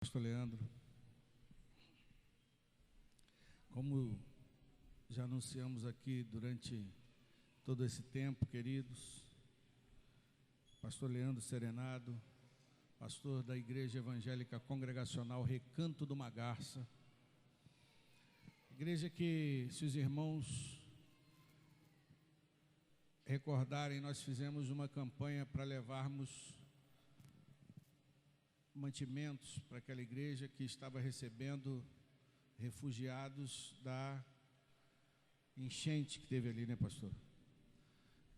Pastor Leandro, como já anunciamos aqui durante todo esse tempo, queridos, Pastor Leandro Serenado, pastor da Igreja Evangélica Congregacional Recanto do Magarça, igreja que, se os irmãos recordarem, nós fizemos uma campanha para levarmos mantimentos para aquela igreja que estava recebendo refugiados da enchente que teve ali, né, pastor?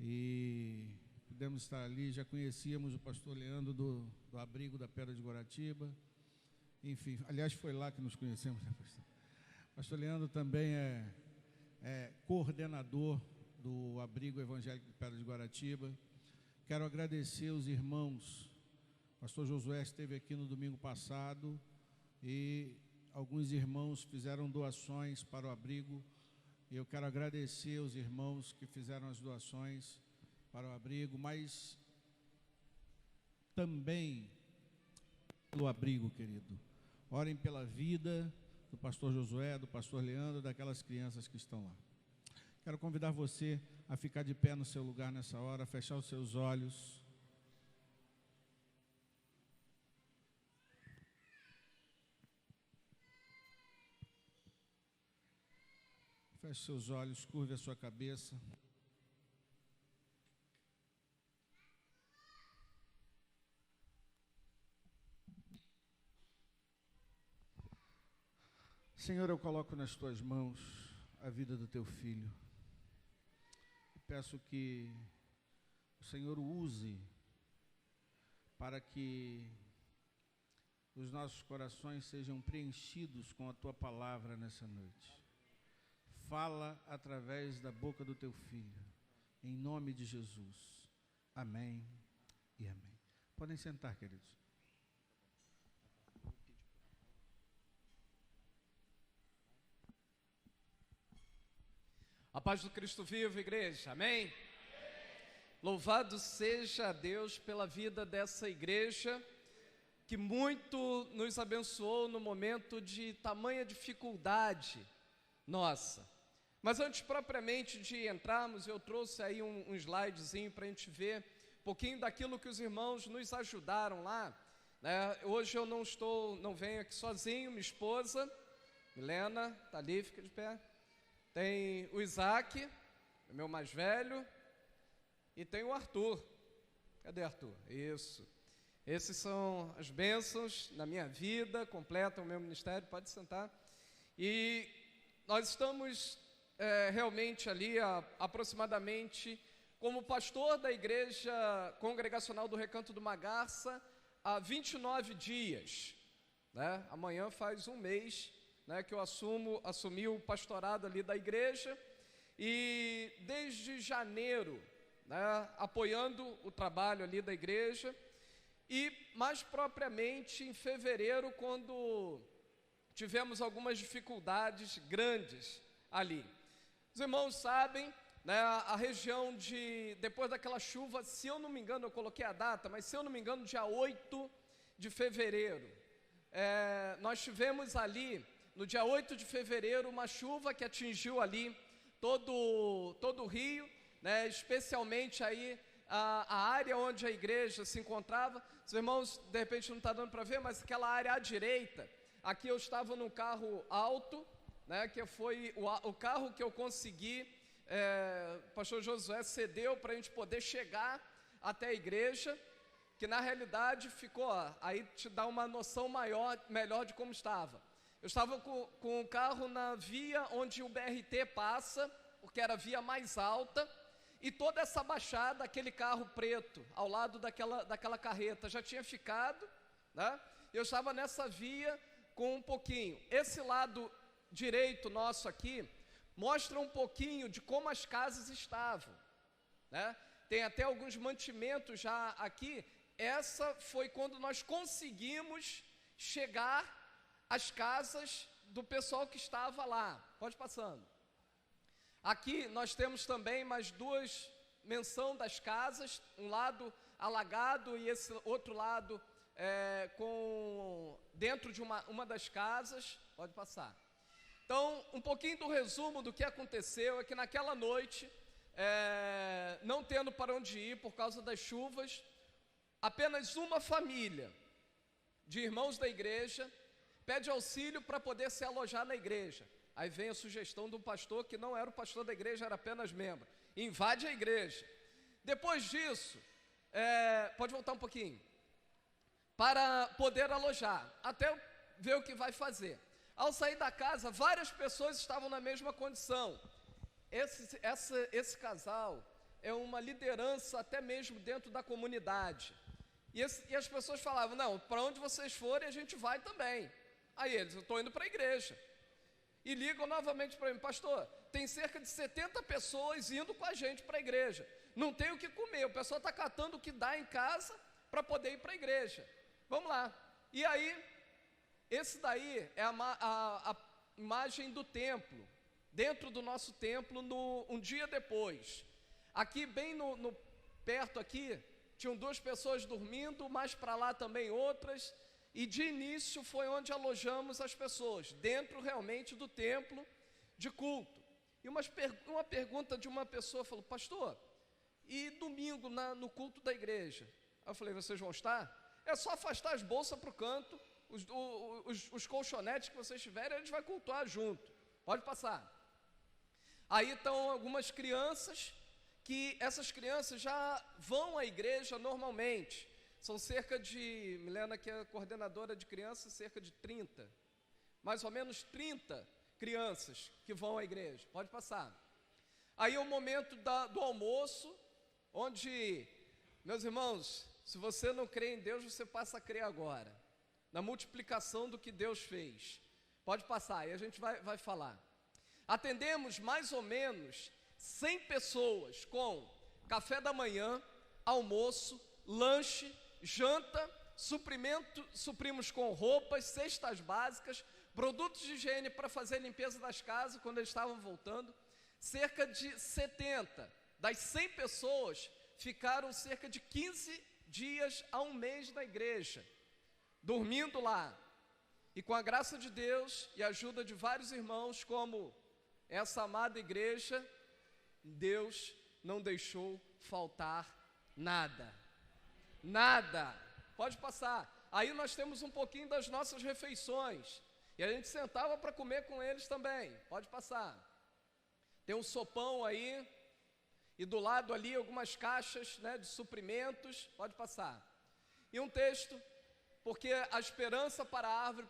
E pudemos estar ali, já conhecíamos o pastor Leandro do abrigo da Pedra de Guaratiba, enfim, aliás foi lá que nos conhecemos, né, pastor? Pastor Leandro também é coordenador do abrigo evangélico de Pedra de Guaratiba. Quero agradecer os irmãos. Pastor Josué esteve aqui no domingo passado e alguns irmãos fizeram doações para o abrigo. E eu quero agradecer os irmãos que fizeram as doações para o abrigo, mas também pelo abrigo, querido. Orem pela vida do pastor Josué, do pastor Leandro, daquelas crianças que estão lá. Quero convidar você a ficar de pé no seu lugar nessa hora, fechar os seus olhos. Feche seus olhos, curve a sua cabeça. Senhor, eu coloco nas tuas mãos a vida do teu filho. Peço que o Senhor o use para que os nossos corações sejam preenchidos com a tua palavra nessa noite. Fala através da boca do teu filho, em nome de Jesus. Amém e amém. Podem sentar, queridos. A paz do Cristo vivo, igreja, amém? Louvado seja Deus pela vida dessa igreja, que muito nos abençoou no momento de tamanha dificuldade nossa. Mas antes propriamente de entrarmos, eu trouxe aí um slidezinho para a gente ver um pouquinho daquilo que os irmãos nos ajudaram lá, né? Hoje eu não venho aqui sozinho, minha esposa, Milena, está ali, fica de pé. Tem o Isaac, meu mais velho, e tem o Arthur. Cadê Arthur? Isso. Esses são as bênçãos na minha vida, completam o meu ministério, pode sentar. E nós estamos realmente ali, aproximadamente, como pastor da Igreja Congregacional do Recanto do Magarça, há 29 dias. Né? Amanhã faz um mês, né, que eu assumi o pastorado ali da igreja, e desde janeiro, né, apoiando o trabalho ali da igreja, e mais propriamente em fevereiro, quando tivemos algumas dificuldades grandes ali. Os irmãos sabem, né, a região depois daquela chuva, se eu não me engano, eu coloquei a data, mas se eu não me engano, dia 8 de fevereiro, nós tivemos ali, no dia 8 de fevereiro, uma chuva que atingiu ali todo o Rio, né, especialmente aí a área onde a igreja se encontrava. Os irmãos, de repente não está dando para ver, mas aquela área à direita, aqui eu estava num carro alto, né, que foi o carro que eu consegui, o pastor Josué cedeu para a gente poder chegar até a igreja, que na realidade ficou, aí te dá uma noção melhor de como estava. Eu estava com o carro na via onde o BRT passa, porque era a via mais alta, e toda essa baixada, aquele carro preto, ao lado daquela carreta, já tinha ficado, né? Eu estava nessa via com um pouquinho. Esse lado direito nosso aqui, mostra um pouquinho de como as casas estavam, né? Tem até alguns mantimentos já aqui. Essa foi quando nós conseguimos chegar as casas do pessoal que estava lá. Pode passando. Aqui nós temos também mais duas menção das casas, um lado alagado e esse outro lado dentro de uma das casas. Pode passar. Então, um pouquinho do resumo do que aconteceu é que naquela noite, não tendo para onde ir por causa das chuvas, apenas uma família de irmãos da igreja pede auxílio para poder se alojar na igreja. Aí vem a sugestão de um pastor que não era o pastor da igreja, era apenas membro. Invade a igreja. Depois disso, pode voltar um pouquinho, para poder alojar, até ver o que vai fazer. Ao sair da casa, várias pessoas estavam na mesma condição. Esse casal é uma liderança até mesmo dentro da comunidade. E as pessoas falavam, não, para onde vocês forem a gente vai também. Aí eles, eu estou indo para a igreja. E ligam novamente para mim, pastor, tem cerca de 70 pessoas indo com a gente para a igreja. Não tem o que comer, o pessoal está catando o que dá em casa para poder ir para a igreja. Vamos lá. E aí, esse daí é a imagem do templo, dentro do nosso templo, um dia depois. Aqui, bem perto aqui, tinham 2 pessoas dormindo, mais para lá também outras, e de início foi onde alojamos as pessoas, dentro realmente do templo de culto. E uma pergunta de uma pessoa falou, pastor, e domingo no culto da igreja? Eu falei, vocês vão estar? É só afastar as bolsas para o canto, os colchonetes que vocês tiverem, a gente vai cultuar junto. Pode passar. Aí estão algumas crianças, que essas crianças já vão à igreja normalmente. São cerca de, Milena, que é coordenadora de crianças, cerca de 30, mais ou menos 30 crianças que vão à igreja. Pode passar. Aí é o momento do almoço, onde, meus irmãos, se você não crê em Deus, você passa a crer agora, na multiplicação do que Deus fez. Pode passar, e a gente vai falar. Atendemos mais ou menos 100 pessoas com café da manhã, almoço, lanche, janta, suprimos com roupas, cestas básicas, produtos de higiene para fazer a limpeza das casas quando eles estavam voltando. Cerca de 70 das 100 pessoas ficaram cerca de 15 dias a um mês na igreja, dormindo lá. E com a graça de Deus e a ajuda de vários irmãos, como essa amada igreja, Deus não deixou faltar nada. Nada. Pode passar. Aí nós temos um pouquinho das nossas refeições. E a gente sentava para comer com eles também. Pode passar. Tem um sopão aí. E do lado ali algumas caixas, né, de suprimentos. Pode passar. E um texto. Porque a esperança para a árvore,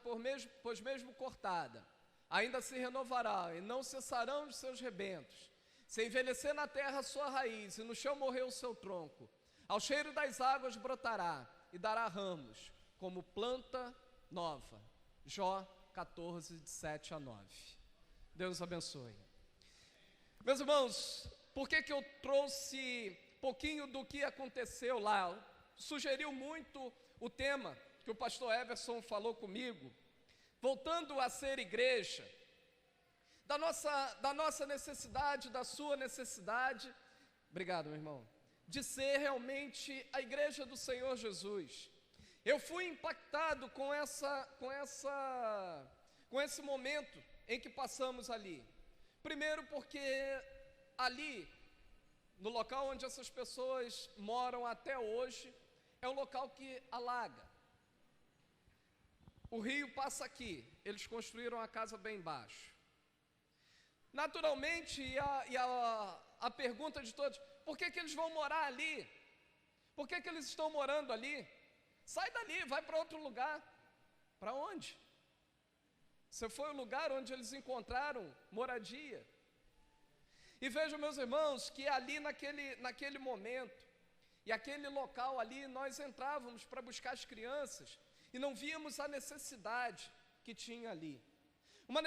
pois mesmo cortada, ainda se renovará, e não cessarão os seus rebentos. Se envelhecer na terra a sua raiz, e no chão morrer o seu tronco, ao cheiro das águas brotará, e dará ramos, como planta nova. Jó 14, de 7 a 9. Deus abençoe. Meus irmãos, por que eu trouxe pouquinho do que aconteceu lá? Sugeriu muito o tema que o pastor Everson falou comigo, voltando a ser igreja, da nossa necessidade, da sua necessidade, obrigado meu irmão, de ser realmente a igreja do Senhor Jesus. Eu fui impactado com esse momento em que passamos ali. Primeiro porque ali, no local onde essas pessoas moram até hoje, é um local que alaga. O rio passa aqui, eles construíram a casa bem embaixo. Naturalmente, a pergunta de todos, por que eles vão morar ali? Por que eles estão morando ali? Sai dali, vai para outro lugar. Para onde? Você foi o lugar onde eles encontraram moradia. E vejam, meus irmãos, que ali naquele momento, e aquele local ali, nós entrávamos para buscar as crianças, e não víamos a necessidade que tinha ali. Uma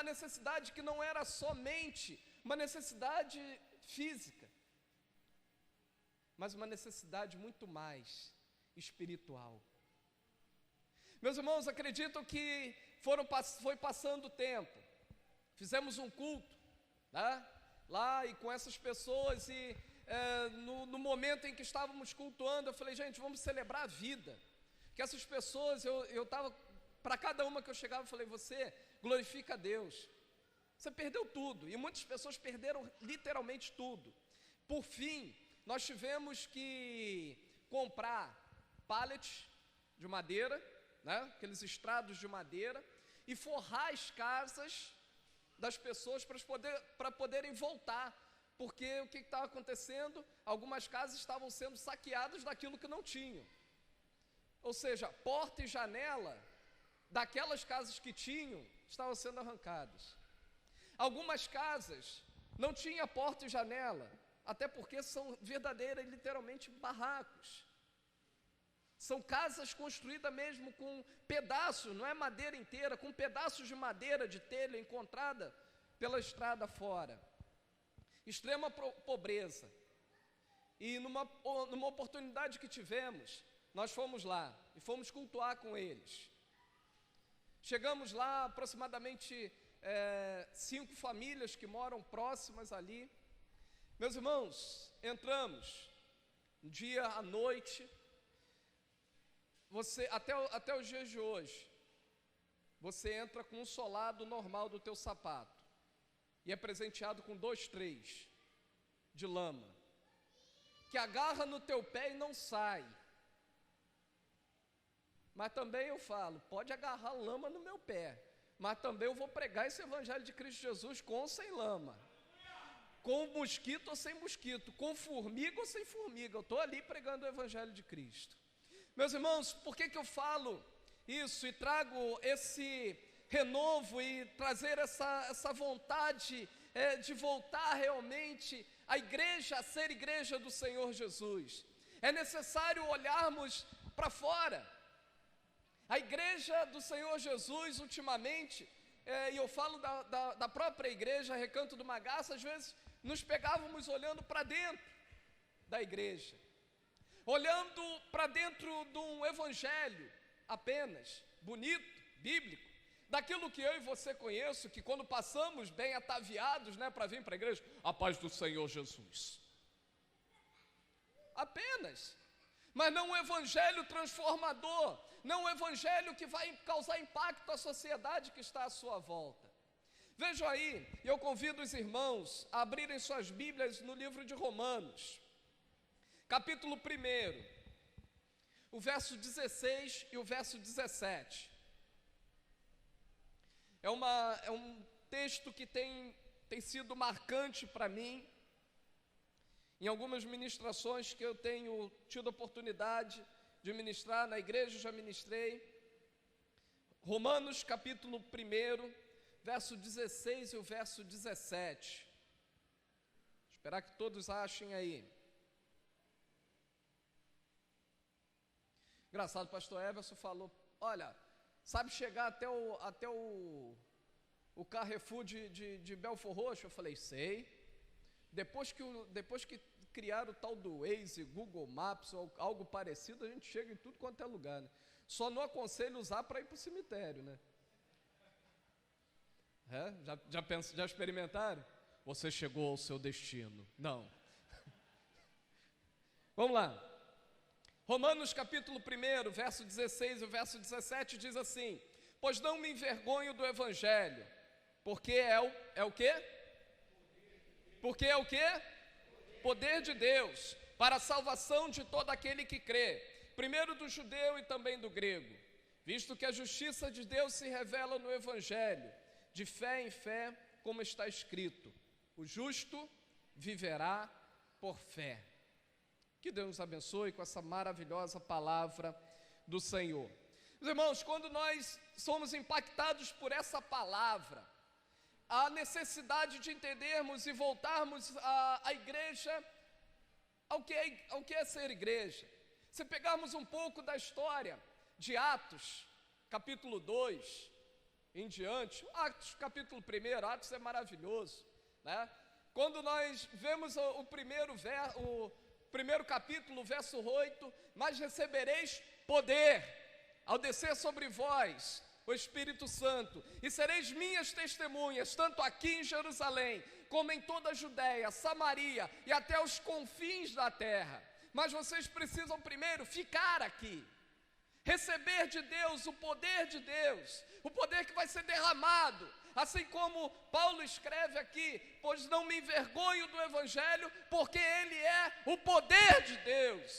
necessidade que não era somente uma necessidade física, mas uma necessidade muito mais espiritual. Meus irmãos, acredito que foi passando o tempo, fizemos um culto, tá? Lá e com essas pessoas, e no momento em que estávamos cultuando, eu falei, gente, vamos celebrar a vida. que essas pessoas, eu estava, para cada uma que eu chegava, eu falei, você glorifica a Deus. Você perdeu tudo, e muitas pessoas perderam literalmente tudo. Por fim, nós tivemos que comprar pallets de madeira, né, aqueles estrados de madeira, e forrar as casas das pessoas para poderem voltar, porque o que estava acontecendo? Algumas casas estavam sendo saqueadas daquilo que não tinham, ou seja, porta e janela daquelas casas que tinham estavam sendo arrancadas. Algumas casas não tinham porta e janela, até porque são verdadeiras, literalmente, barracos. São casas construídas mesmo com pedaços, não é madeira inteira, com pedaços de madeira, de telha encontrada pela estrada fora. Extrema pobreza. E numa oportunidade que tivemos, nós fomos lá e fomos cultuar com eles. Chegamos lá, aproximadamente 5 famílias que moram próximas ali. Meus irmãos, entramos um dia à noite. Você, até os dias de hoje, você entra com um solado normal do teu sapato e é presenteado com 2, 3 de lama, que agarra no teu pé e não sai. Mas também eu falo, pode agarrar lama no meu pé, mas também eu vou pregar esse evangelho de Cristo Jesus com ou sem lama, com mosquito ou sem mosquito, com formiga ou sem formiga. Eu estou ali pregando o evangelho de Cristo. Meus irmãos, por que eu falo isso e trago esse renovo e trazer essa vontade de voltar realmente a igreja, a ser igreja do Senhor Jesus? É necessário olharmos para fora. A igreja do Senhor Jesus, ultimamente, e eu falo da própria igreja, Recanto do Magaço, às vezes nos pegávamos olhando para dentro da igreja, olhando para dentro de um evangelho apenas, bonito, bíblico, daquilo que eu e você conheço, que quando passamos bem ataviados, né, para vir para a igreja, a paz do Senhor Jesus. Apenas, mas não um evangelho transformador, não um evangelho que vai causar impacto à sociedade que está à sua volta. Vejam aí, eu convido os irmãos a abrirem suas Bíblias no livro de Romanos, capítulo 1, o verso 16 e o verso 17. É um texto que tem sido marcante para mim, em algumas ministrações que eu tenho tido a oportunidade de ministrar na igreja, já ministrei. Romanos capítulo 1, verso 16 e o verso 17. Esperar que todos achem aí. Engraçado, o pastor Everson falou, olha, sabe chegar até o Carrefour de Belfor Roxo? Eu falei, sei. Depois que criaram o tal do Waze, Google Maps ou algo parecido, a gente chega em tudo quanto é lugar, né? Só não aconselho usar para ir para o cemitério, né? Já experimentaram? Você chegou ao seu destino. Não. Vamos lá. Romanos capítulo 1, verso 16 e o verso 17 diz assim: pois não me envergonho do evangelho, porque é o quê? Porque é o quê? Poder de Deus, para a salvação de todo aquele que crê, primeiro do judeu e também do grego, visto que a justiça de Deus se revela no evangelho, de fé em fé, como está escrito, o justo viverá por fé. Que Deus nos abençoe com essa maravilhosa palavra do Senhor. Meus irmãos, quando nós somos impactados por essa palavra, a necessidade de entendermos e voltarmos à igreja, ao que é ser igreja. Se pegarmos um pouco da história de Atos, capítulo 2, em diante, Atos capítulo 1, Atos é maravilhoso, né? Quando nós vemos o primeiro capítulo, verso 8, mas recebereis poder ao descer sobre vós o Espírito Santo, e sereis minhas testemunhas, tanto aqui em Jerusalém, como em toda a Judéia, Samaria e até os confins da terra. Mas vocês precisam primeiro ficar aqui, receber de Deus o poder de Deus, o poder que vai ser derramado, assim como Paulo escreve aqui: pois não me envergonho do Evangelho, porque ele é o poder de Deus.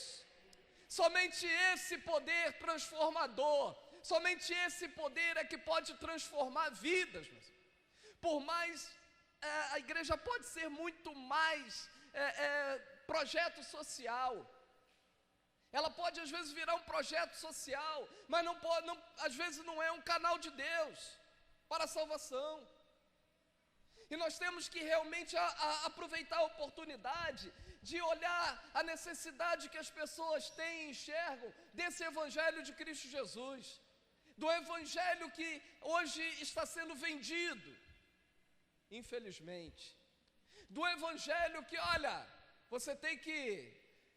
Somente esse poder transformador, somente esse poder é que pode transformar vidas. Por mais, a igreja pode ser muito mais projeto social. Ela pode às vezes virar um projeto social, mas às vezes não é um canal de Deus para a salvação. E nós temos que realmente aproveitar a oportunidade de olhar a necessidade que as pessoas têm e enxergam desse Evangelho de Cristo Jesus, do Evangelho que hoje está sendo vendido, infelizmente, do Evangelho que, olha, você tem que,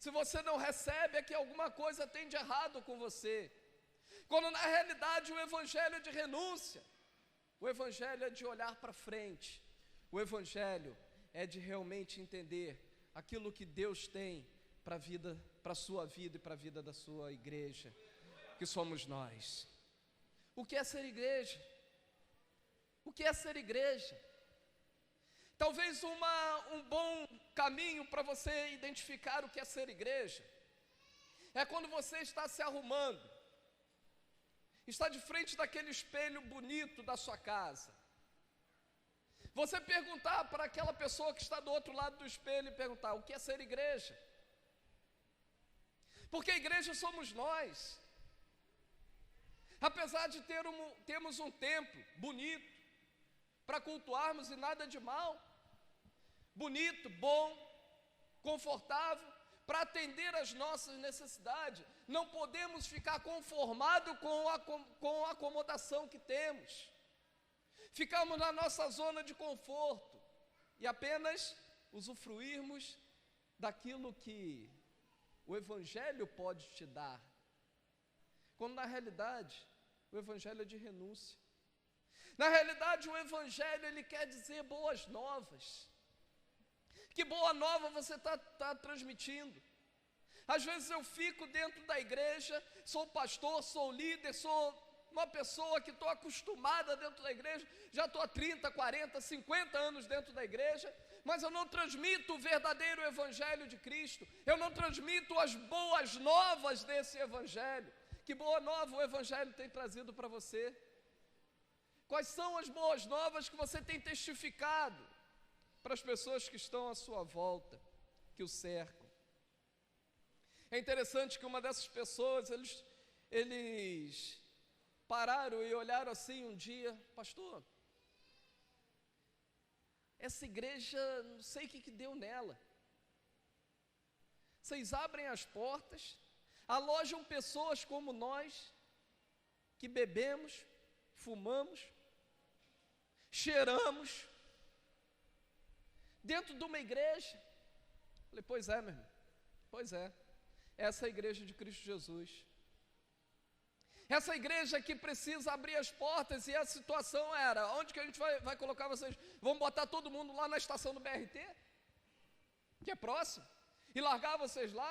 se você não recebe, é que alguma coisa tem de errado com você, quando na realidade o Evangelho é de renúncia, o Evangelho é de olhar para frente, o Evangelho é de realmente entender aquilo que Deus tem para a sua vida e para a vida da sua igreja, que somos nós. O que é ser igreja? O que é ser igreja? Talvez um bom caminho para você identificar o que é ser igreja é quando você está se arrumando, está de frente daquele espelho bonito da sua casa, você perguntar para aquela pessoa que está do outro lado do espelho e perguntar: o que é ser igreja? Porque a igreja somos nós. Apesar de termos um templo bonito para cultuarmos e nada de mal, bonito, bom, confortável, para atender às nossas necessidades, não podemos ficar conformados com a acomodação que temos. Ficamos na nossa zona de conforto e apenas usufruirmos daquilo que o Evangelho pode te dar, quando na realidade o Evangelho é de renúncia. Na realidade o Evangelho, ele quer dizer boas novas. Que boa nova você está transmitindo? Às vezes eu fico dentro da igreja, sou pastor, sou líder, sou uma pessoa que estou acostumada dentro da igreja, já estou há 30, 40, 50 anos dentro da igreja, mas eu não transmito o verdadeiro Evangelho de Cristo, eu não transmito as boas novas desse Evangelho. Que boa nova o Evangelho tem trazido para você? Quais são as boas novas que você tem testificado para as pessoas que estão à sua volta, que o cercam? É interessante que uma dessas pessoas, eles pararam e olharam assim um dia: pastor, essa igreja, não sei o que deu nela. Vocês abrem as portas, alojam pessoas como nós, que bebemos, fumamos, cheiramos, dentro de uma igreja. Falei: pois é, meu irmão, pois é, essa é a igreja de Cristo Jesus. Essa igreja que precisa abrir as portas, e a situação era: onde que a gente vai colocar vocês? Vamos botar todo mundo lá na estação do BRT, que é próximo, e largar vocês lá,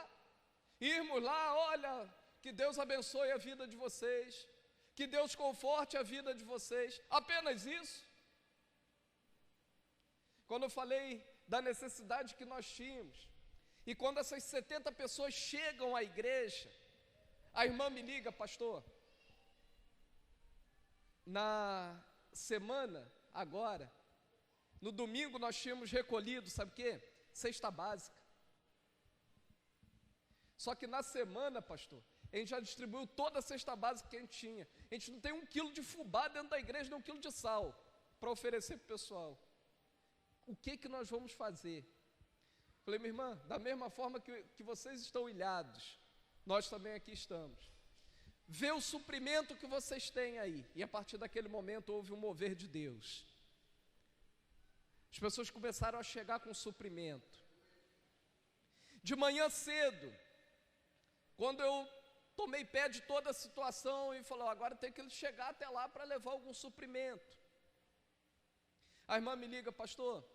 irmos lá, olha, que Deus abençoe a vida de vocês, que Deus conforte a vida de vocês, apenas isso? Quando eu falei da necessidade que nós tínhamos, e quando essas 70 pessoas chegam à igreja, a irmã me liga: pastor, na semana agora, no domingo nós tínhamos recolhido, sabe o quê? Cesta básica. Só que na semana, pastor, a gente já distribuiu toda a cesta básica que a gente tinha. A gente não tem 1 quilo de fubá dentro da igreja, nem 1 quilo de sal para oferecer para o pessoal. O que nós vamos fazer? Falei: minha irmã, da mesma forma que vocês estão ilhados, nós também aqui estamos. Vê o suprimento que vocês têm aí. E a partir daquele momento houve um mover de Deus. As pessoas começaram a chegar com suprimento. De manhã cedo, quando eu tomei pé de toda a situação e falou: agora tem que chegar até lá para levar algum suprimento. A irmã me liga: pastor,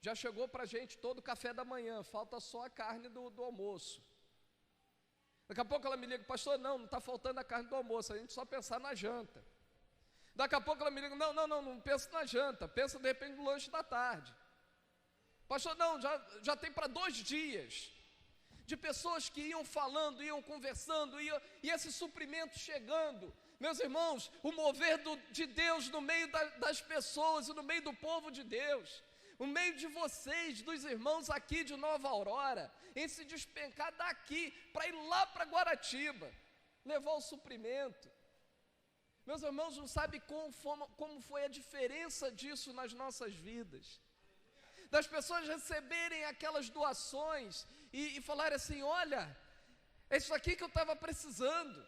já chegou para a gente todo o café da manhã, falta só a carne do almoço. Daqui a pouco ela me liga, pastor, não está faltando a carne do almoço, a gente só pensar na janta. Daqui a pouco ela me liga, não pensa na janta, pensa de repente no lanche da tarde. Pastor, não, já tem para 2 dias. De pessoas que iam falando, iam conversando, e esse suprimento chegando. Meus irmãos, o mover de Deus no meio das pessoas e no meio do povo de Deus, no meio de vocês, dos irmãos aqui de Nova Aurora, em se despencar daqui para ir lá para Guaratiba, levar o suprimento. Meus irmãos, não sabem como foi a diferença disso nas nossas vidas. Das pessoas receberem aquelas doações e falarem assim, olha, é isso aqui que eu estava precisando.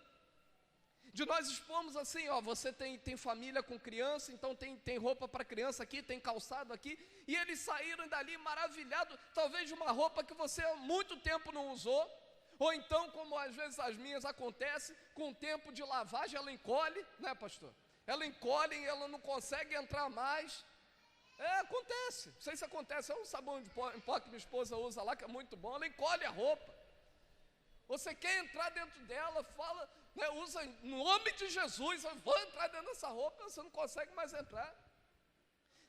De nós expomos assim, ó, você tem família com criança, então tem roupa para criança aqui, tem calçado aqui, e eles saíram dali maravilhados, talvez de uma roupa que você há muito tempo não usou, ou então, como às vezes as minhas acontecem, com o tempo de lavagem ela encolhe, né, pastor? Ela encolhe e ela não consegue entrar mais. Acontece, não sei se acontece, é um sabão em pó que minha esposa usa lá, que é muito bom, ela encolhe a roupa. Você quer entrar dentro dela, fala, né, usa em nome de Jesus, eu vou entrar dentro dessa roupa, você não consegue mais entrar.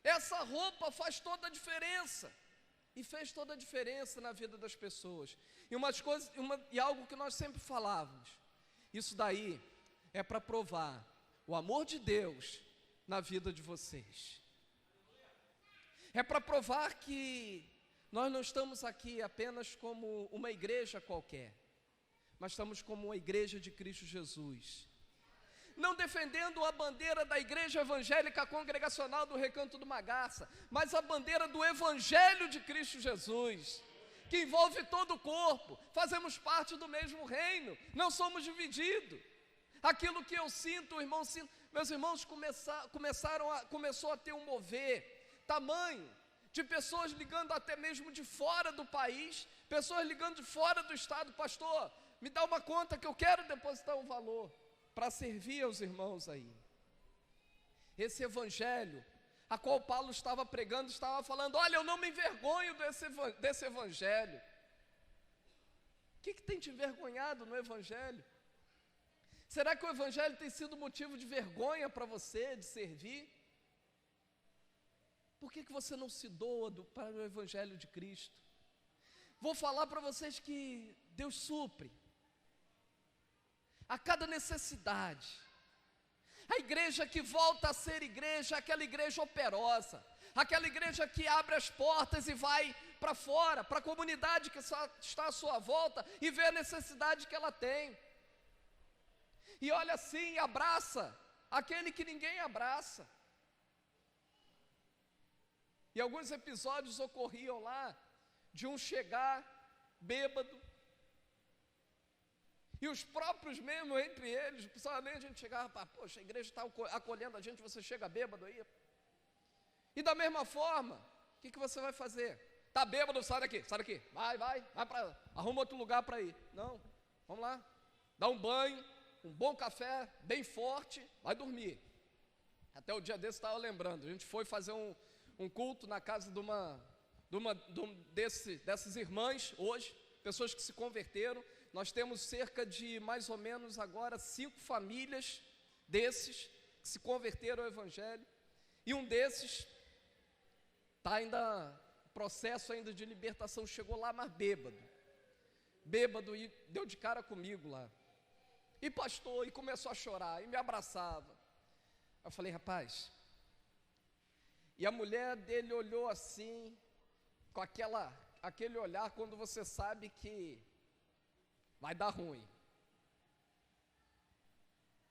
Essa roupa faz toda a diferença, e fez toda a diferença na vida das pessoas. E algo que nós sempre falávamos, isso daí é para provar o amor de Deus na vida de vocês. É para provar que nós não estamos aqui apenas como uma igreja qualquer, mas estamos como uma igreja de Cristo Jesus. Não defendendo a bandeira da igreja evangélica congregacional do Recanto do Magaça, mas a bandeira do Evangelho de Cristo Jesus, que envolve todo o corpo. Fazemos parte do mesmo reino, não somos divididos. Aquilo que eu sinto, o irmão sinto, meus irmãos começou a ter um mover tamanho, de pessoas ligando até mesmo de fora do país, pessoas ligando de fora do estado, pastor, me dá uma conta que eu quero depositar um valor, para servir aos irmãos aí. Esse evangelho, a qual Paulo estava pregando, estava falando, olha, eu não me envergonho desse evangelho. O que tem te envergonhado no evangelho? Será que o evangelho tem sido motivo de vergonha para você, de servir? Por que você não se doa para o Evangelho de Cristo? Vou falar para vocês que Deus supre a cada necessidade. A igreja que volta a ser igreja, aquela igreja operosa, aquela igreja que abre as portas e vai para fora, para a comunidade que está à sua volta e vê a necessidade que ela tem. E olha assim, abraça aquele que ninguém abraça. E alguns episódios ocorriam lá, de um chegar bêbado, e os próprios mesmo, entre eles, não precisava nem a gente chegar, poxa, a igreja está acolhendo a gente, você chega bêbado aí. E da mesma forma, o que você vai fazer? Está bêbado, sai daqui, vai arruma outro lugar para ir. Não, vamos lá, dá um banho, um bom café, bem forte, vai dormir. Até o dia desse estava lembrando, a gente foi fazer um culto na casa dessas irmãs hoje, pessoas que se converteram. Nós temos cerca de mais ou menos agora 5 famílias desses que se converteram ao Evangelho, e um desses está ainda em processo ainda de libertação, chegou lá mas bêbado e deu de cara comigo lá, e pastor, e começou a chorar, e me abraçava. Eu falei, rapaz. E a mulher dele olhou assim, com aquele olhar quando você sabe que vai dar ruim.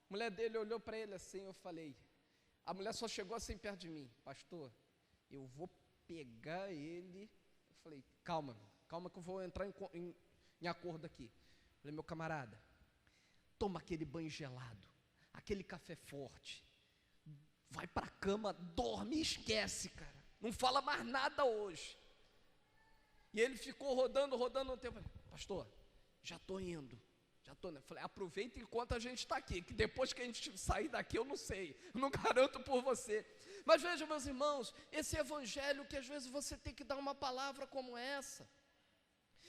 A mulher dele olhou para ele assim, eu falei, a mulher só chegou assim perto de mim, pastor, eu vou pegar ele. Eu falei, calma que eu vou entrar em acordo aqui. Eu falei, meu camarada, toma aquele banho gelado, aquele café forte, vai para a cama, dorme e esquece, cara. Não fala mais nada hoje. E ele ficou rodando um tempo. Pastor, já estou indo. Eu falei, aproveita enquanto a gente está aqui, que depois que a gente sair daqui, eu não sei. Eu não garanto por você. Mas veja, meus irmãos, esse evangelho que às vezes você tem que dar uma palavra como essa.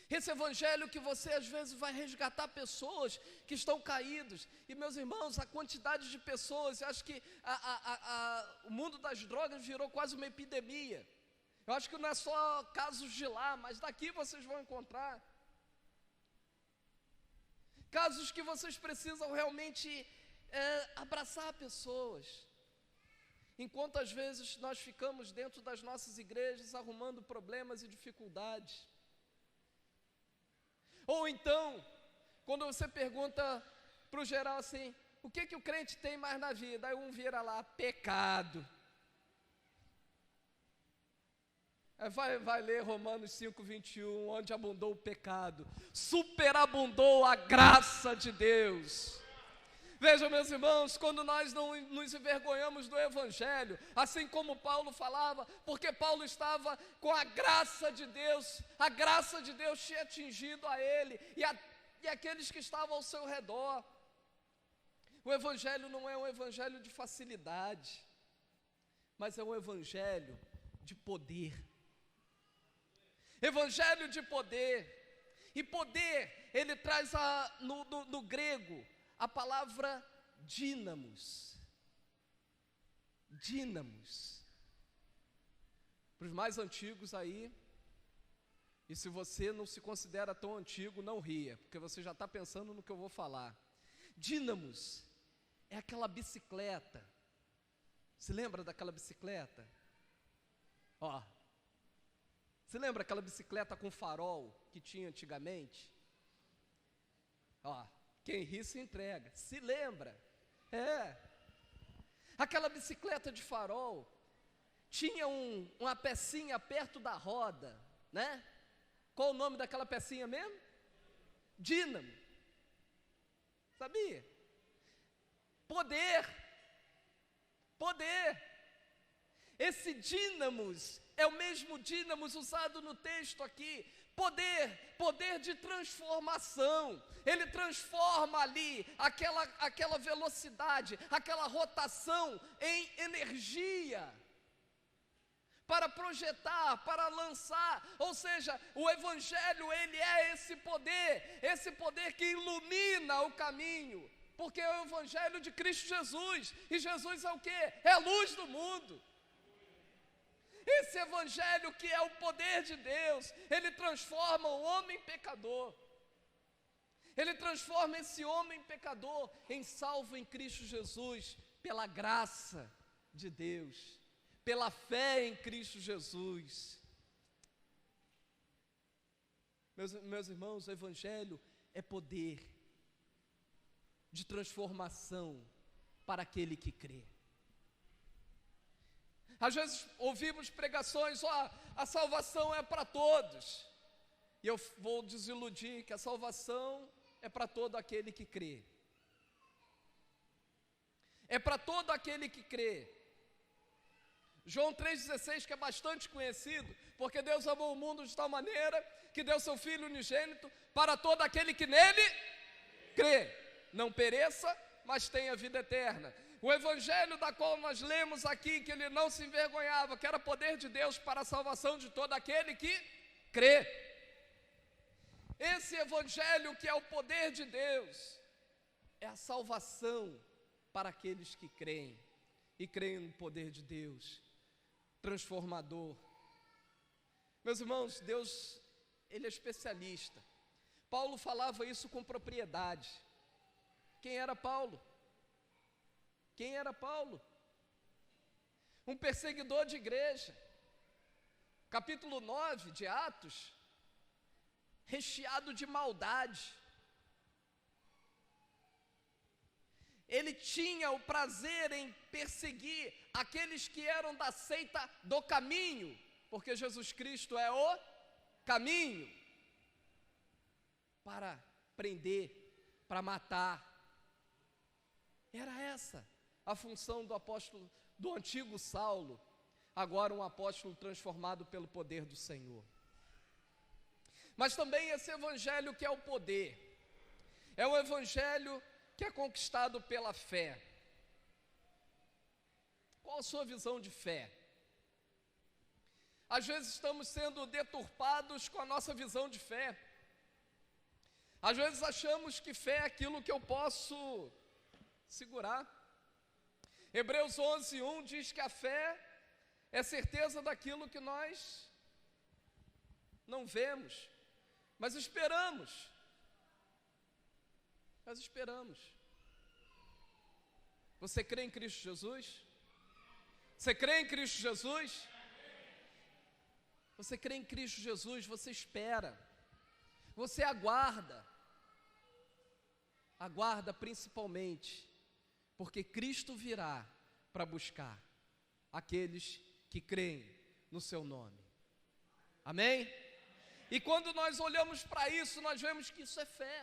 Esse evangelho que você às vezes vai resgatar pessoas que estão caídos. E meus irmãos, a quantidade de pessoas, eu acho que o mundo das drogas virou quase uma epidemia. Eu acho que não é só casos de lá, mas daqui vocês vão encontrar casos que vocês precisam realmente abraçar pessoas. Enquanto às vezes nós ficamos dentro das nossas igrejas arrumando problemas e dificuldades. Ou então, quando você pergunta para o geral assim, o que o crente tem mais na vida? Aí um vira lá, pecado. Aí vai ler Romanos 5:21, onde abundou o pecado, superabundou a graça de Deus. Vejam, meus irmãos, quando nós não nos envergonhamos do Evangelho, assim como Paulo falava, porque Paulo estava com a graça de Deus tinha atingido a ele e aqueles que estavam ao seu redor. O Evangelho não é um Evangelho de facilidade, mas é um Evangelho de poder. Evangelho de poder. E poder, ele traz no grego a palavra dínamos. Dínamos. Para os mais antigos aí, e se você não se considera tão antigo, não ria, porque você já está pensando no que eu vou falar. Dínamos é aquela bicicleta. Se lembra daquela bicicleta? Ó, você lembra aquela bicicleta com farol que tinha antigamente? Ó, quem ri se entrega. Se lembra? Aquela bicicleta de farol tinha uma pecinha perto da roda, né? Qual o nome daquela pecinha mesmo? Dínamo. Sabia? Poder. Esse dínamos é o mesmo dínamos usado no texto aqui. Poder de transformação. Ele transforma ali aquela velocidade, aquela rotação em energia para projetar, para lançar. Ou seja, o Evangelho, ele é esse poder que ilumina o caminho, porque é o Evangelho de Cristo Jesus, e Jesus é o quê? É a luz do mundo. Esse Evangelho que é o poder de Deus, ele transforma o homem pecador, ele transforma esse homem pecador em salvo em Cristo Jesus, pela graça de Deus, pela fé em Cristo Jesus. Meus irmãos, o Evangelho é poder de transformação para aquele que crê. Às vezes ouvimos pregações, a salvação é para todos. E eu vou desiludir que a salvação é para todo aquele que crê. É para todo aquele que crê. João 3,16, que é bastante conhecido, porque Deus amou o mundo de tal maneira que deu seu Filho unigênito para todo aquele que nele crê. Não pereça, mas tenha vida eterna. O Evangelho da qual nós lemos aqui, que ele não se envergonhava, que era poder de Deus para a salvação de todo aquele que crê. Esse Evangelho que é o poder de Deus, é a salvação para aqueles que creem, e creem no poder de Deus, transformador. Meus irmãos, Deus, ele é especialista. Paulo falava isso com propriedade. Quem era Paulo? Quem era Paulo? Um perseguidor de igreja. Capítulo 9 de Atos, recheado de maldade. Ele tinha o prazer em perseguir aqueles que eram da seita do caminho, porque Jesus Cristo é o caminho, para prender, para matar. Era essa a função do apóstolo, do antigo Saulo, agora um apóstolo transformado pelo poder do Senhor. Mas também esse Evangelho que é o poder, é o Evangelho que é conquistado pela fé. Qual a sua visão de fé? Às vezes estamos sendo deturpados com a nossa visão de fé. Às vezes achamos que fé é aquilo que eu posso segurar. Hebreus 11:1 diz que a fé é certeza daquilo que nós não vemos, mas esperamos. Mas esperamos. Você crê em Cristo Jesus? Você crê em Cristo Jesus? Você crê em Cristo Jesus, você espera, você aguarda. Aguarda principalmente, porque Cristo virá para buscar aqueles que creem no seu nome. Amém? E quando nós olhamos para isso, nós vemos que isso é fé.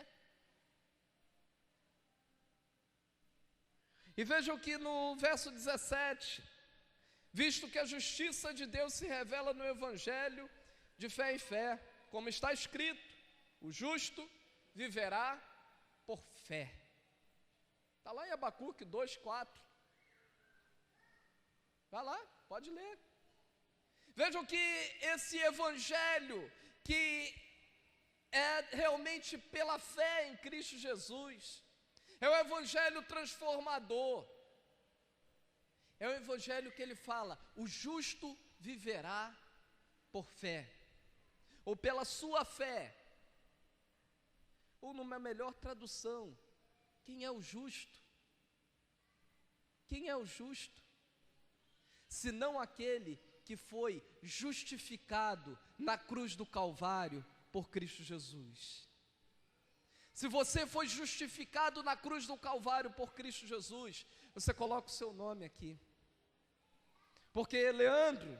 E vejam que no verso 17, visto que a justiça de Deus se revela no Evangelho de fé em fé, como está escrito, o justo viverá por fé. Está lá em Abacuque 2:4. Vai lá, pode ler. Vejam que esse Evangelho, que é realmente pela fé em Cristo Jesus, é o Evangelho transformador. É o Evangelho que ele fala, o justo viverá por fé, ou pela sua fé, ou numa melhor tradução, quem é o justo? Quem é o justo? Senão aquele que foi justificado na cruz do Calvário por Cristo Jesus. Se você foi justificado na cruz do Calvário por Cristo Jesus, você coloca o seu nome aqui. Porque Leandro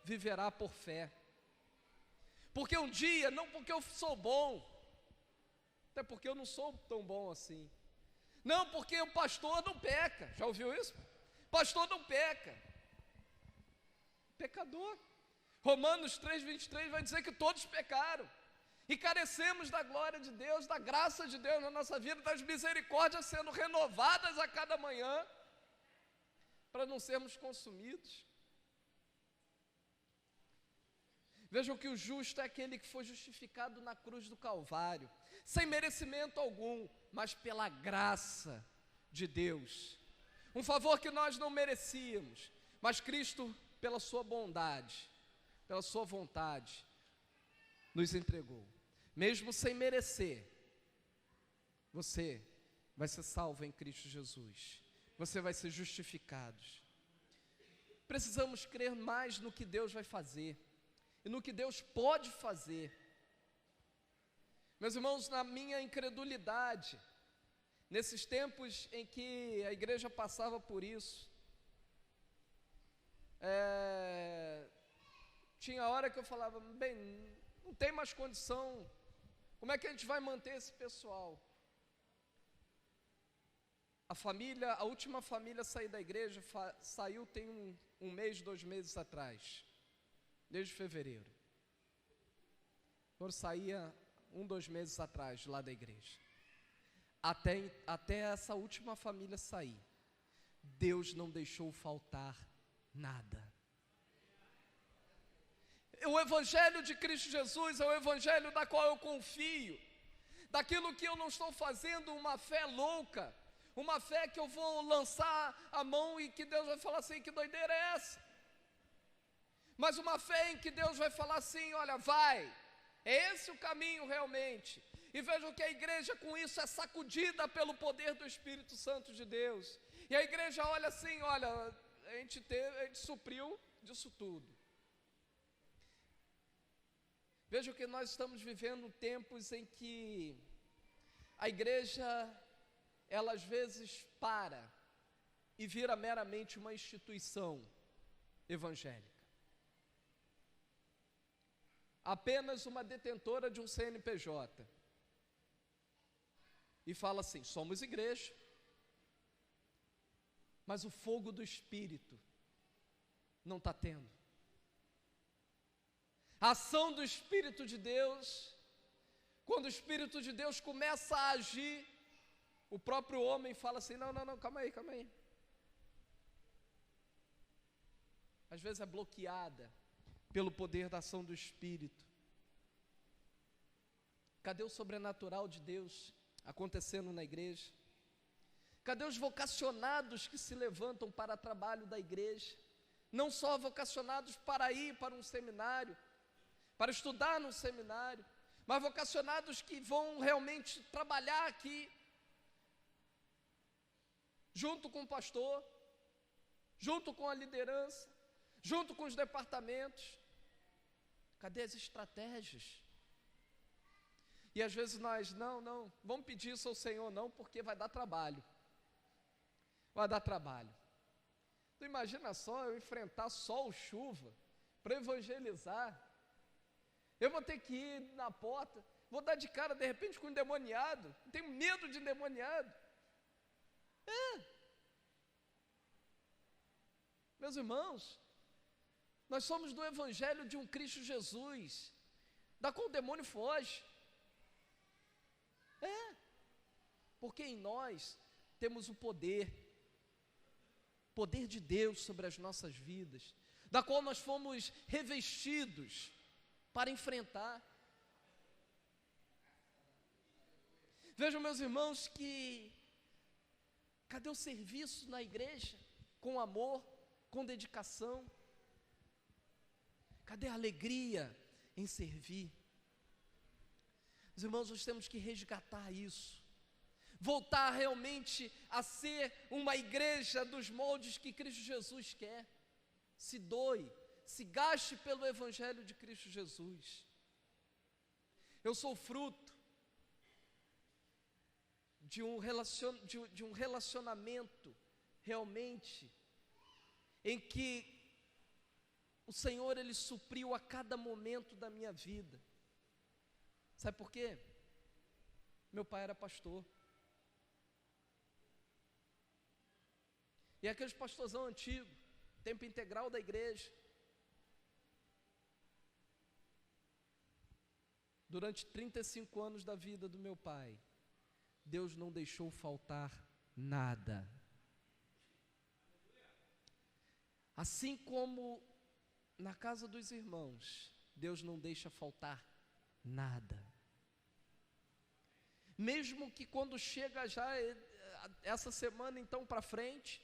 viverá por fé. Porque um dia, não porque eu sou bom, até porque eu não sou tão bom assim. Não, porque o pastor não peca. Já ouviu isso? Pastor não peca. Pecador. Romanos 3:23 vai dizer que todos pecaram e carecemos da glória de Deus, da graça de Deus na nossa vida, das misericórdias sendo renovadas a cada manhã, para não sermos consumidos. Vejam que o justo é aquele que foi justificado na cruz do Calvário, sem merecimento algum, mas pela graça de Deus. Um favor que nós não merecíamos, mas Cristo, pela sua bondade, pela sua vontade, nos entregou. Mesmo sem merecer, você vai ser salvo em Cristo Jesus. Você vai ser justificado. Precisamos crer mais no que Deus vai fazer e no que Deus pode fazer. Meus irmãos, na minha incredulidade, nesses tempos em que a igreja passava por isso, tinha hora que eu falava, bem, não tem mais condição, como é que a gente vai manter esse pessoal? A última família a sair da igreja, saiu tem um mês, 2 meses atrás, desde fevereiro. Quando saía 2 meses atrás lá da igreja. Até essa última família sair, Deus não deixou faltar nada. O Evangelho de Cristo Jesus é o Evangelho da qual eu confio, daquilo que eu não estou fazendo uma fé louca, uma fé que eu vou lançar a mão e que Deus vai falar assim, que doideira é essa? Mas uma fé em que Deus vai falar assim, olha, vai, é esse o caminho realmente. E vejam que a igreja com isso é sacudida pelo poder do Espírito Santo de Deus. E a igreja olha assim, olha, a gente supriu disso tudo. Vejam que nós estamos vivendo tempos em que a igreja, ela às vezes para e vira meramente uma instituição evangélica. Apenas uma detentora de um CNPJ. E fala assim, somos igreja. Mas o fogo do Espírito não está tendo. A ação do Espírito de Deus, quando o Espírito de Deus começa a agir, o próprio homem fala assim, não, calma aí. Às vezes é bloqueada pelo poder da ação do Espírito. Cadê o sobrenatural de Deus acontecendo na igreja? Cadê os vocacionados que se levantam para o trabalho da igreja? Não só vocacionados para ir para um seminário, para estudar num seminário, mas vocacionados que vão realmente trabalhar aqui, junto com o pastor, junto com a liderança, junto com os departamentos. Cadê as estratégias? E às vezes nós, não, vamos pedir isso ao Senhor não, porque vai dar trabalho. Vai dar trabalho. Tu imagina só eu enfrentar sol, chuva, para evangelizar. Eu vou ter que ir na porta, vou dar de cara de repente com um endemoniado. Tenho medo de endemoniado. Meus irmãos, nós somos do evangelho de um Cristo Jesus, da qual o demônio foge. Porque em nós temos o poder de Deus sobre as nossas vidas, da qual nós fomos revestidos para enfrentar. Vejam, meus irmãos, que cadê o serviço na igreja? Com amor, com dedicação. Cadê a alegria em servir? Meus irmãos, nós temos que resgatar isso. Voltar realmente a ser uma igreja dos moldes que Cristo Jesus quer. Se doe, se gaste pelo evangelho de Cristo Jesus. Eu sou fruto de um relacionamento realmente em que o Senhor, Ele supriu a cada momento da minha vida. Sabe por quê? Meu pai era pastor. E aqueles pastorzão antigo, tempo integral da igreja. Durante 35 anos da vida do meu pai, Deus não deixou faltar nada. Assim como na casa dos irmãos, Deus não deixa faltar nada. Mesmo que quando chega já essa semana então para frente,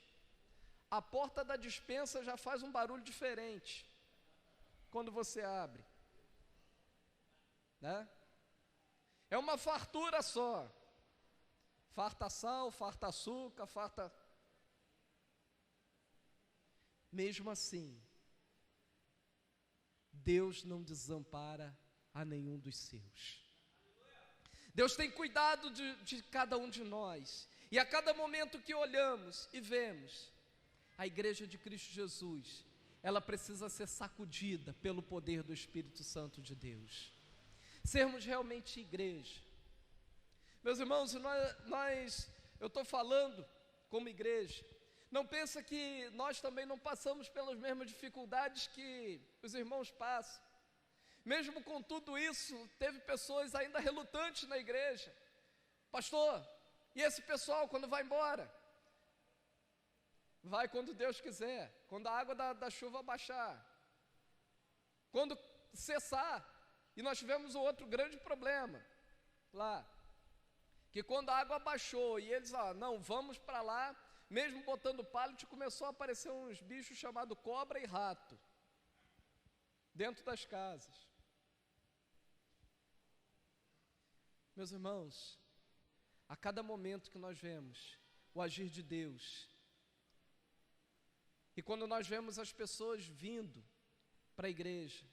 a porta da despensa já faz um barulho diferente quando você abre, né? É uma fartura só. Farta sal, farta açúcar, farta. Mesmo assim, Deus não desampara a nenhum dos seus. Deus tem cuidado de cada um de nós. E a cada momento que olhamos e vemos, a igreja de Cristo Jesus, ela precisa ser sacudida pelo poder do Espírito Santo de Deus. Sermos realmente igreja. Meus irmãos, eu estou falando como igreja. Não pensa que nós também não passamos pelas mesmas dificuldades que os irmãos passam. Mesmo com tudo isso, teve pessoas ainda relutantes na igreja. Pastor, e esse pessoal quando vai embora? Vai quando Deus quiser, quando a água da chuva baixar, quando cessar. E nós tivemos um outro grande problema lá, que quando a água baixou e eles, não, vamos para lá, mesmo botando pallet, começou a aparecer uns bichos chamados cobra e rato, dentro das casas. Meus irmãos, a cada momento que nós vemos o agir de Deus, e quando nós vemos as pessoas vindo para a igreja,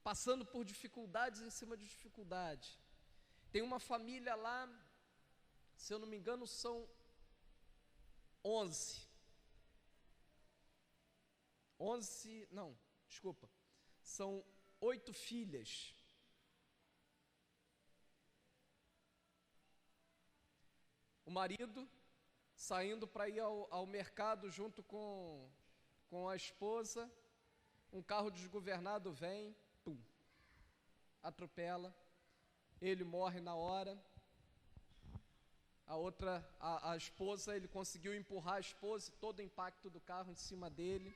passando por dificuldades em cima de dificuldade. Tem uma família lá, se eu não me engano, são 11. São 8 filhas. O marido saindo para ir ao mercado junto com a esposa, um carro desgovernado vem, atropela, ele morre na hora. A esposa, ele conseguiu empurrar a esposa, todo o impacto do carro em cima dele.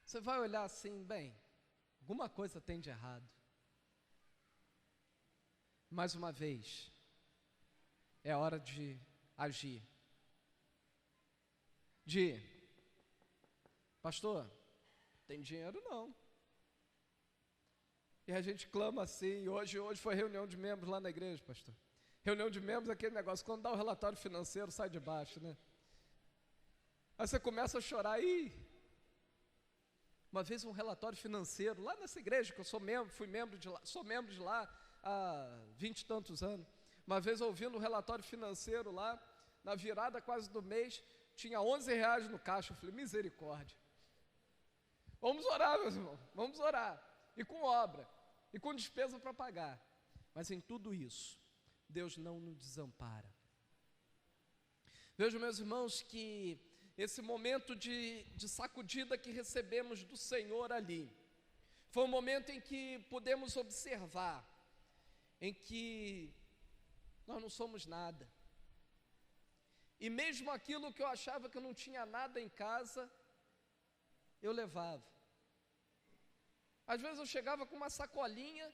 Você vai olhar assim, bem, Alguma coisa tem de errado. Mais uma vez, é hora de agir. Pastor, tem dinheiro não. E a gente clama assim, hoje foi reunião de membros lá na igreja, pastor. Reunião de membros é aquele negócio, quando dá o relatório financeiro, sai de baixo, né? Aí você começa a chorar, uma vez um relatório financeiro, lá nessa igreja, que eu sou membro de lá há 20 e tantos anos, uma vez ouvindo um relatório financeiro lá, na virada quase do mês, tinha R$11 no caixa. Eu falei, misericórdia. Vamos orar, meus irmãos, vamos orar. E com obra, e com despesa para pagar. Mas em tudo isso, Deus não nos desampara. Vejo, meus irmãos, que esse momento de sacudida que recebemos do Senhor ali, foi um momento em que pudemos observar, em que nós não somos nada. E mesmo aquilo que eu achava que eu não tinha nada em casa, eu levava. Às vezes eu chegava com uma sacolinha,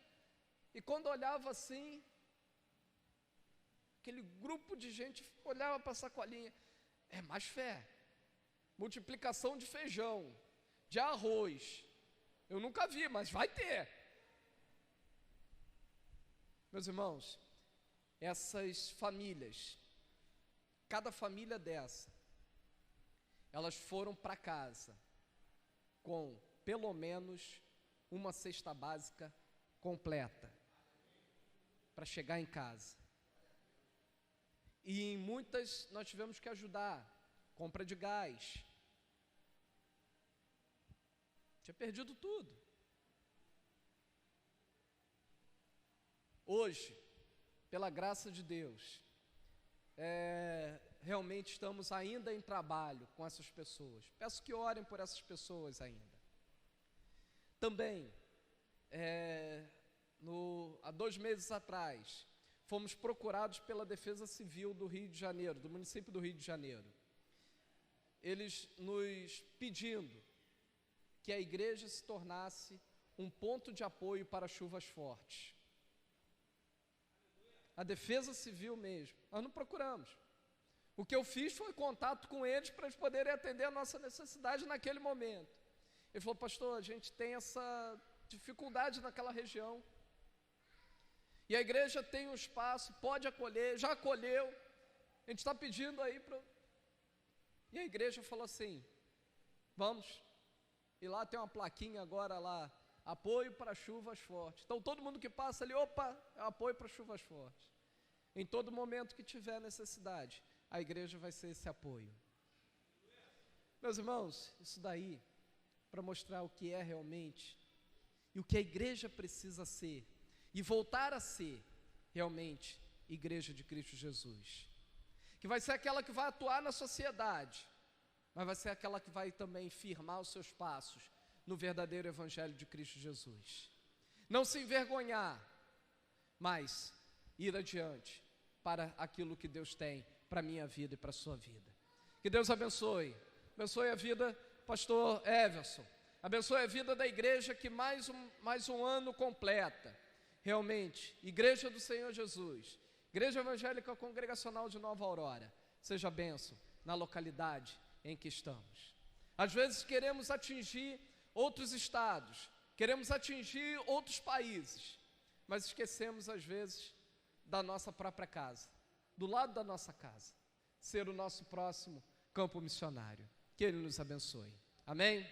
e quando olhava assim, aquele grupo de gente olhava para a sacolinha, é mais fé, multiplicação de feijão, de arroz, eu nunca vi, mas vai ter. Meus irmãos, essas famílias, cada família dessa, elas foram para casa com pelo menos uma cesta básica completa para chegar em casa. E em muitas nós tivemos que ajudar, compra de gás. Tinha perdido tudo. Hoje, pela graça de Deus, realmente estamos ainda em trabalho com essas pessoas. Peço que orem por essas pessoas ainda. Também, há 2 meses atrás, fomos procurados pela Defesa Civil do Rio de Janeiro, do município do Rio de Janeiro. Eles nos pedindo que a igreja se tornasse um ponto de apoio para chuvas fortes. A Defesa Civil mesmo, nós não procuramos. O que eu fiz foi contato com eles para eles poderem atender a nossa necessidade naquele momento. Ele falou, pastor, a gente tem essa dificuldade naquela região. E a igreja tem um espaço, pode acolher, já acolheu. A gente está pedindo aí para... E a igreja falou assim, vamos. E lá tem uma plaquinha agora lá, apoio para chuvas fortes. Então todo mundo que passa ali, opa, é apoio para chuvas fortes. Em todo momento que tiver necessidade, a igreja vai ser esse apoio. Meus irmãos, isso daí, para mostrar o que é realmente, e o que a igreja precisa ser, e voltar a ser, realmente, igreja de Cristo Jesus. Que vai ser aquela que vai atuar na sociedade, mas vai ser aquela que vai também firmar os seus passos no verdadeiro evangelho de Cristo Jesus. Não se envergonhar, mas ir adiante para aquilo que Deus tem para a minha vida e para a sua vida. Que Deus abençoe a vida do pastor Everson, abençoe a vida da igreja que mais um ano completa, realmente, igreja do Senhor Jesus, igreja evangélica congregacional de Nova Aurora, seja bênção na localidade em que estamos. Às vezes queremos atingir outros estados, queremos atingir outros países, mas esquecemos às vezes da nossa própria casa, do lado da nossa casa, ser o nosso próximo campo missionário. Que Ele nos abençoe. Amém?